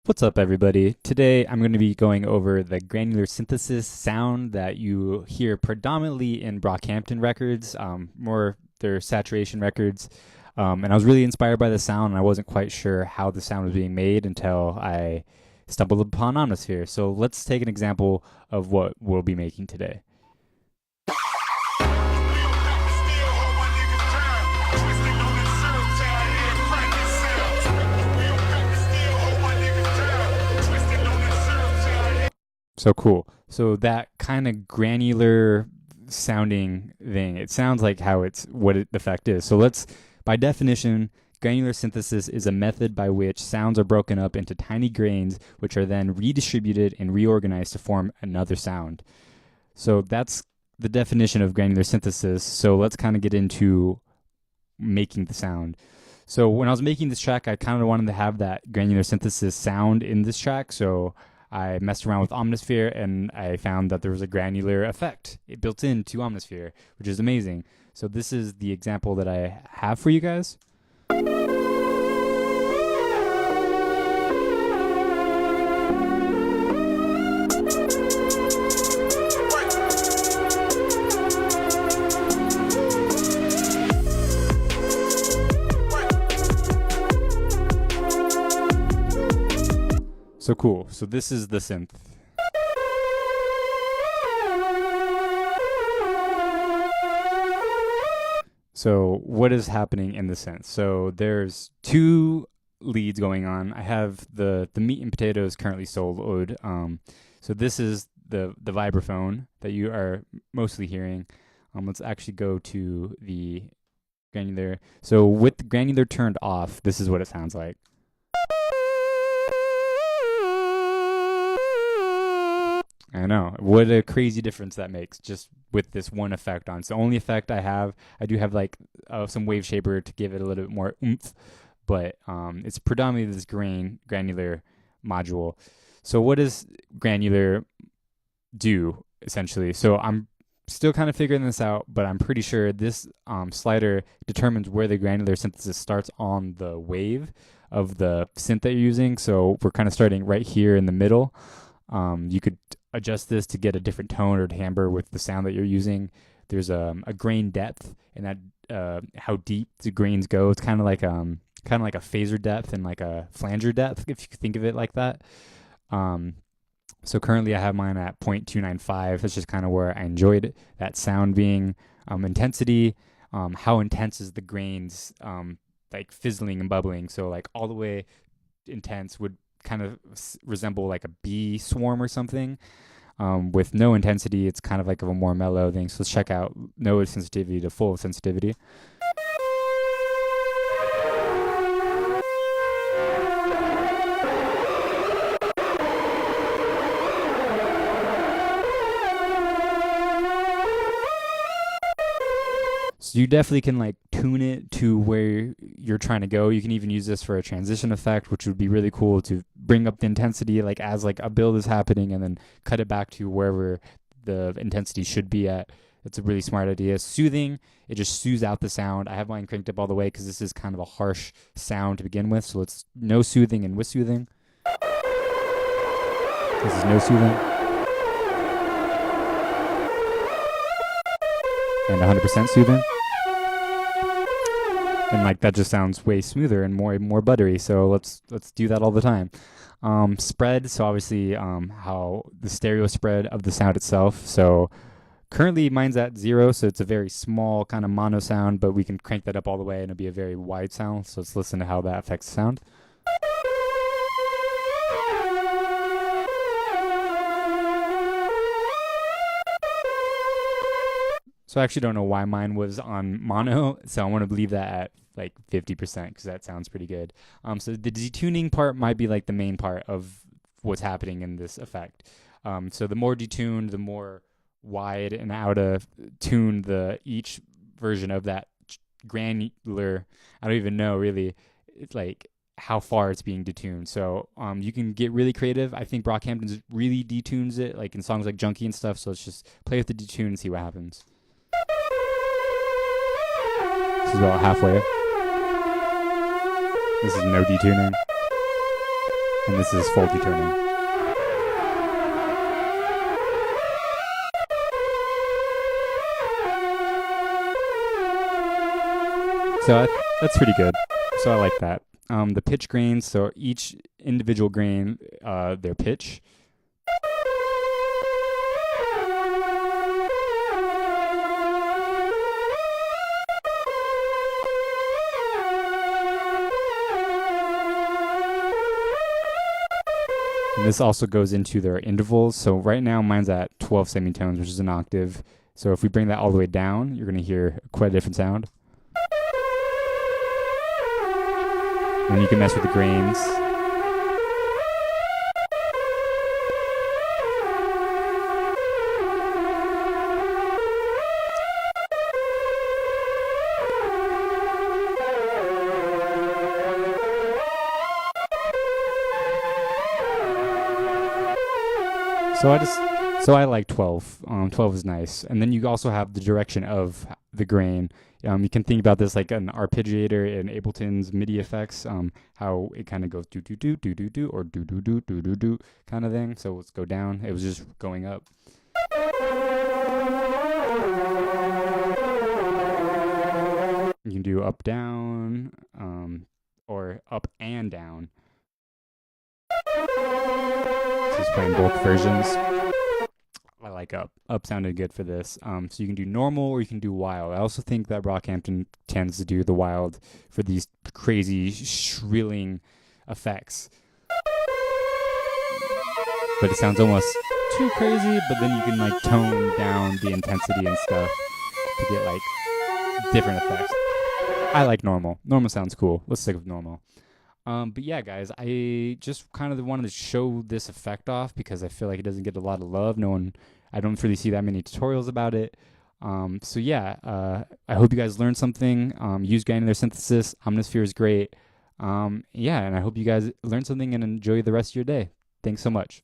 What's up, everybody? Today I'm going to be going over the granular synthesis sound that you hear predominantly in Brockhampton records, more their saturation records. And I was really inspired by the sound, and I wasn't quite sure how the sound was being made until I stumbled upon Omnisphere. So let's take an example of what we'll be making today. So cool. So that kind of granular sounding thing, it sounds like how it's the effect is. So by definition, granular synthesis is a method by which sounds are broken up into tiny grains, which are then redistributed and reorganized to form another sound. So that's the definition of granular synthesis. So let's kind of get into making the sound. So when I was making this track, I kind of wanted to have that granular synthesis sound in this track. So I messed around with Omnisphere and I found that there was a granular effect built into Omnisphere, which is amazing. So this is the example that I have for you guys. So cool. So this is the synth. So what is happening in the synth? So there's two leads going on. I have the meat and potatoes currently soloed. So this is the vibraphone that you are mostly hearing. Let's actually go to the granular. So with the granular turned off, this is what it sounds like. I know. What a crazy difference that makes just with this one effect on. It's the only effect I have. I do have like some wave shaper to give it a little bit more oomph, but it's predominantly this granular module. So what does granular do essentially? So I'm still kind of figuring this out, but I'm pretty sure this slider determines where the granular synthesis starts on the wave of the synth that you're using. So we're kind of starting right here in the middle. You could adjust this to get a different tone or timbre with the sound that you're using. There's a grain depth, and that how deep the grains go. It's kind of like a phaser depth and like a flanger depth, if you could think of it like that. So currently I have mine at 0.295. That's just kind of where I enjoyed that sound being. Intensity, how intense is the grains, like fizzling and bubbling. So like all the way intense would kind of resemble like a bee swarm or something. With no intensity, it's kind of like a more mellow thing. So let's check out no sensitivity to full sensitivity. So you definitely can like tune it to where you're trying to go. You can even use this for a transition effect, which would be really cool to bring up the intensity like as like a build is happening and then cut it back to wherever the intensity should be at. That's a really smart idea. Soothing, it just soothes out the sound. I have mine cranked up all the way because this is kind of a harsh sound to begin with. So let's no soothing and with soothing. This is no soothing. And 100% soothing. And like that just sounds way smoother and more buttery. So let's do that all the time. Spread. So obviously how the stereo spread of the sound itself. So currently mine's at 0, so it's a very small kind of mono sound, but we can crank that up all the way and it'll be a very wide sound. So let's listen to how that affects the sound. So I actually don't know why mine was on mono, so I want to leave that at like 50% because that sounds pretty good. So the detuning part might be like the main part of what's happening in this effect. So the more detuned, the more wide and out of tune each version of that granular. I don't even know really. It's like how far it's being detuned. So you can get really creative. I think Brockhampton really detunes it, like in songs like Junkie and stuff. So let's just play with the detune and see what happens. This is about halfway. This is no detuning. and this is faulty turning. So that's pretty good. So I like that. The pitch grains, so each individual grain, their pitch. And this also goes into their intervals. So right now mine's at 12 semitones, which is an octave. So if we bring that all the way down, you're going to hear quite a different sound. And you can mess with the grains. So I like 12. 12 is nice, and then you also have the direction of the grain. You can think about this like an arpeggiator in Ableton's MIDI effects. How it kind of goes do do do do do do or do do do do do do kind of thing. So let's go down. It was just going up. You can do up down, or up and down. So he's playing both versions. I like up. Up sounded good for this. So you can do normal or you can do wild. I also think that Brockhampton tends to do the wild for these crazy shrilling effects. But it sounds almost too crazy, but then you can like tone down the intensity and stuff to get like different effects. I like normal. Normal sounds cool. Let's stick with normal. But yeah, guys, I just kind of wanted to show this effect off because I feel like it doesn't get a lot of love. I don't really see that many tutorials about it. So yeah, I hope you guys learned something. Use granular synthesis. Omnisphere is great. Yeah, and I hope you guys learned something and enjoy the rest of your day. Thanks so much.